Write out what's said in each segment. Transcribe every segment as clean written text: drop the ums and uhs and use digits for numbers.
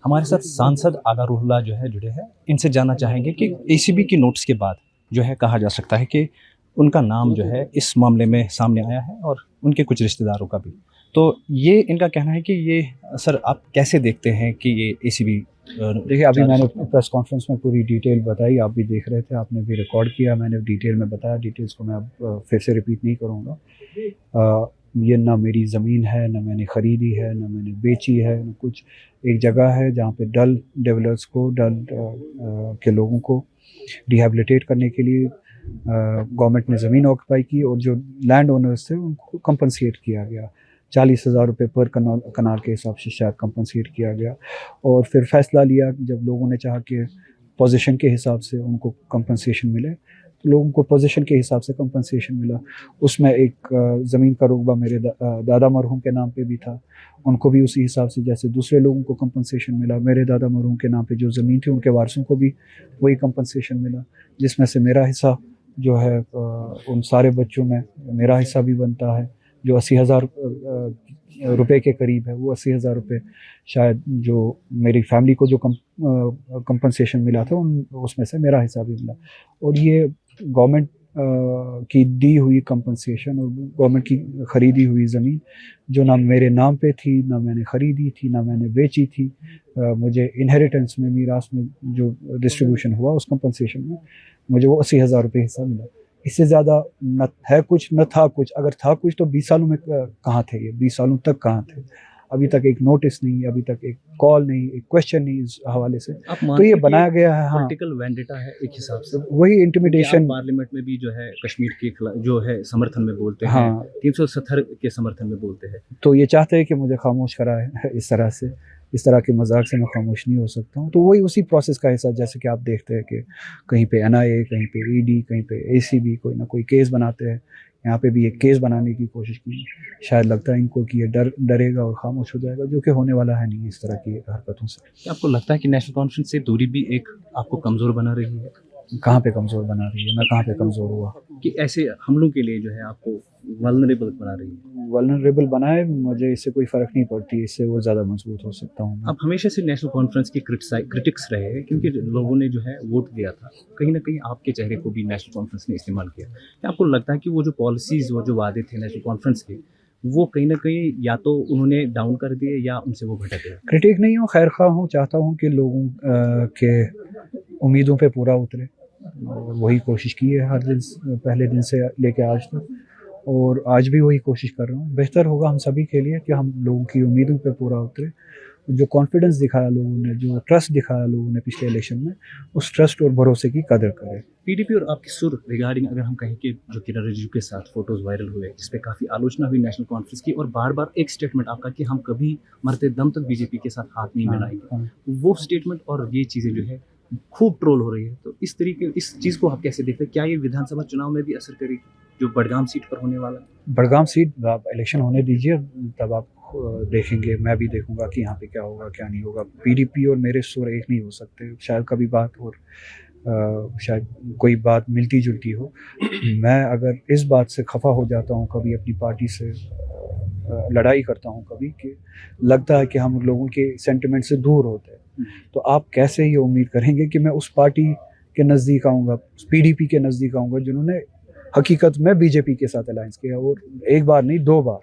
हमारे साथ सांसद आगा रूहुल्लाह जो है जुड़े हैं। इनसे जानना चाहेंगे कि एसीबी की नोटिस के बाद जो है कहा जा सकता है कि उनका नाम जो है इस मामले में सामने आया है और उनके कुछ रिश्तेदारों का भी। तो ये इनका कहना है कि ये सर आप कैसे देखते हैं कि ये एसीबी देखिए, अभी मैंने प्रेस कॉन्फ्रेंस में पूरी डिटेल बताई, आप भी देख रहे थे, आपने भी रिकॉर्ड किया, मैंने डिटेल में बताया। डिटेल्स को मैं अब फिर से रिपीट नहीं करूँगा। ये ना मेरी ज़मीन है, ना मैंने ख़रीदी है, ना मैंने बेची है, ना कुछ। एक जगह है जहाँ पे डल डेवलपर्स को, डल के लोगों को रिहैबिलिटेट करने के लिए गवर्नमेंट ने ज़मीन ऑक्यूपाई की और जो लैंड ओनर्स थे उनको कंपनसेट किया गया। 40,000 रुपये पर कनाल के हिसाब से शायद कंपनसेट किया गया। और फिर फैसला लिया जब लोगों ने चाहा कि पोजीशन के हिसाब से उनको कंपनसेशन मिले, तो लोगों को पोजीशन के हिसाब से कंपनसेशन मिला। उसमें एक ज़मीन का रुकबा मेरे दादा मरहूम के नाम पे भी था, उनको भी उसी हिसाब से जैसे दूसरे लोगों को कंपनसेशन मिला। मेरे दादा मरहूम के नाम पे जो ज़मीन थी उनके वारसों को भी वही कंपनसेशन मिला, जिसमें से मेरा हिस्सा जो है उन सारे बच्चों में मेरा हिस्सा भी बनता है, जो 80,000 रुपये के करीब है। वो 80,000 रुपये शायद जो मेरी फैमिली को जो कंपनसेशन मिला था उसमें से मेरा हिस्सा भी मिला। और ये गवर्नमेंट की दी हुई कंपनसेशन और गवर्नमेंट की ख़रीदी हुई ज़मीन जो ना मेरे नाम पे थी, ना मैंने ख़रीदी थी, ना मैंने बेची थी। मुझे इनहेरिटेंस में, मीरास में जो डिस्ट्रीब्यूशन हुआ उस कंपनसेशन में मुझे वो 80,000 रुपये हिस्सा मिला। इससे ज़्यादा न है कुछ, न था कुछ। अगर था कुछ तो 20 सालों में कहाँ थे ये? 20 सालों तक कहाँ थे? अभी तक एक नोटिस नहीं, अभी तक एक कॉल नहीं, एक क्वेश्चन नहीं इस हवाले से। तो ये बनाया गया है। हाँ, पॉलिटिकल वेंडेटा है एक हिसाब से। वही इंटिमिडेशन। पार्लियामेंट में भी जो है कश्मीर के जो है समर्थन में बोलते हैं। हाँ, 370 के समर्थन में बोलते हैं। तो ये चाहते हैं कि मुझे खामोश कराए इस तरह से। इस तरह के मजाक से मैं खामोश नहीं हो सकता हूँ। तो वही उसी प्रोसेस का हिस्सा, जैसे कि आप देखते हैं कि कहीं पे NIA, कहीं पे ED, कहीं पे ACB कोई ना कोई केस बनाते हैं। यहाँ पे भी एक केस बनाने की कोशिश की। शायद लगता है इनको कि ये डरेगा और खामोश हो जाएगा, जो कि होने वाला है नहीं इस तरह की हरकतों से। क्या आपको लगता है कि नेशनल कॉन्फ्रेंस से दूरी भी एक आपको कमज़ोर बना रही है? कहाँ पे कमज़ोर बना रही है? मैं कहाँ पे कमज़ोर हुआ कि ऐसे हमलों के लिए जो है आपको वल्नरेबल बना रही है? वल्नरेबल बनाए मुझे, इससे कोई फ़र्क नहीं पड़ती, इससे वो ज़्यादा मजबूत हो सकता हूँ मैं। आप हमेशा से नेशनल कॉन्फ्रेंस की क्रिटिक्स रहे हैं, क्योंकि लोगों ने जो है वोट दिया था, कहीं ना कहीं आपके चेहरे को भी नेशनल कॉन्फ्रेंस ने इस्तेमाल किया। क्या आपको लगता है कि वो जो पॉलिसीज़, वो जो वादे थे नेशनल कॉन्फ्रेंस के, वो कहीं ना कहीं या तो उन्होंने डाउन कर दिए या उनसे वो भटक गए? क्रिटिक नहीं हूँ, खैर ख्वाह हूँ। चाहता हूँ कि लोगों के उम्मीदों पे पूरा उतरे, और वही कोशिश की है हर दिन, पहले दिन से लेके आज तक, और आज भी वही कोशिश कर रहा हूँ। बेहतर होगा हम सभी के लिए कि हम लोगों की उम्मीदों पे पूरा उतरे। जो कॉन्फिडेंस दिखाया लोगों ने, जो ट्रस्ट दिखाया लोगों ने पिछले इलेक्शन में, उस ट्रस्ट और भरोसे की कदर करें। PDP और आपकी सुर रिगार्डिंग अगर हम कहें कि जो किरण रिजिजू के साथ फोटोज वायरल हुए, जिस पे काफ़ी आलोचना हुई नेशनल कॉन्फ्रेंस की, और बार बार एक स्टेटमेंट आपका कि हम कभी मरते दम तक बीजेपी के साथ हाथ नहीं मिलाएंगे, वो स्टेटमेंट और ये चीज़ें जो है खूब ट्रोल हो रही है। तो इस तरीके, इस चीज़ को आप कैसे देखते हैं? क्या ये विधानसभा चुनाव में भी असर करेगी, जो बडगाम सीट पर होने वाला? बडगाम सीट आप इलेक्शन होने दीजिए, तब आप देखेंगे, मैं भी देखूंगा कि यहाँ पे क्या होगा क्या नहीं होगा। PDP और मेरे सुर एक नहीं हो सकते। शायद कभी बात और शायद कोई बात मिलती जुलती हो। मैं अगर इस बात से खफा हो जाता हूँ, कभी अपनी पार्टी से लड़ाई करता हूँ, कभी कि लगता है कि हम लोगों के सेंटिमेंट से दूर होते हैं, तो आप कैसे ये उम्मीद करेंगे कि मैं उस पार्टी के नज़दीक आऊँगा, उस PDP के नज़दीक आऊँगा जिन्होंने हकीकत में BJP के साथ अलायंस किया, और एक बार नहीं 2 बार।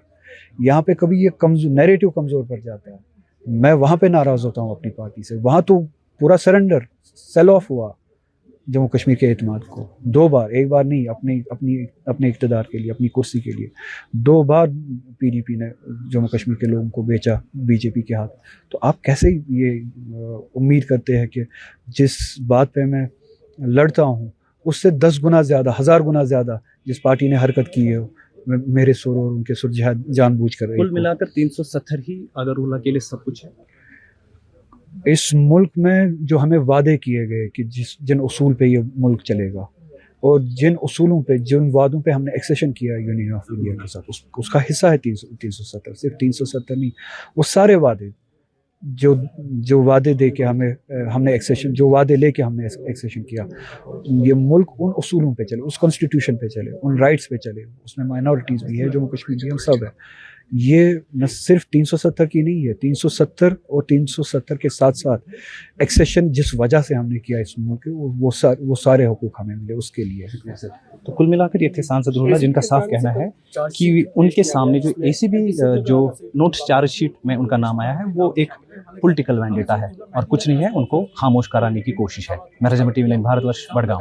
यहाँ पे कभी ये नैरेटिव कमज़ोर पड़ जाता है, मैं वहाँ पे नाराज़ होता हूँ अपनी पार्टी से। वहाँ तो पूरा सरेंडर, सेल ऑफ हुआ जम्मू कश्मीर के एतमाद को 2 बार, एक बार नहीं, अपने इक़्तिदार के लिए, अपनी कुर्सी के लिए 2 बार PDP ने जम्मू कश्मीर के लोगों को बेचा BJP के हाथ। तो आप कैसे ये उम्मीद करते हैं कि जिस बात पे मैं लड़ता हूँ उससे 10 गुना ज़्यादा, 1000 गुना ज़्यादा जिस पार्टी ने हरकत की है, मेरे सुर और उनके सुर जानबूझ कर। कुल मिलाकर 370 ही अगरउल्लाह के लिए सब कुछ है। इस मुल्क में जो हमें वादे किए गए कि जिन उसूल पे ये मुल्क चलेगा, और जिन उसूलों पे, जिन वादों पे हमने एक्सेशन किया यूनियन ऑफ इंडिया के साथ, उसका हिस्सा है 370। सिर्फ 370 नहीं, वो सारे वादे जो वादे दे के हमने एक्सेशन, जो वादे लेके हमने एक्सेशन किया, ये मुल्क उन उसूलों पे चले, उस कॉन्स्टिट्यूशन पे चले, उन राइट्स पे चले। उसमें माइनॉरिटीज़ भी है, जम्मू कश्मीर भी, हम सब है। ये न सिर्फ 370 की नहीं है, 370 और 370 के साथ साथ एक्सेशन जिस वजह से हमने किया इस मुल्क के, वो सारे हुकूक हमें मिले उसके लिए। तो कुल मिलाकर ये थे सांसद रूहुल्लाह, जिनका साफ कहना है कि उनके सामने जो एसीबी जो नोट चार्जशीट में उनका नाम आया है वो एक पॉलिटिकल वैंडेटा है और कुछ नहीं है, उनको खामोश कराने की कोशिश है। मैं रजम टीवी लाइन भारतवर्ष, बड़गांव।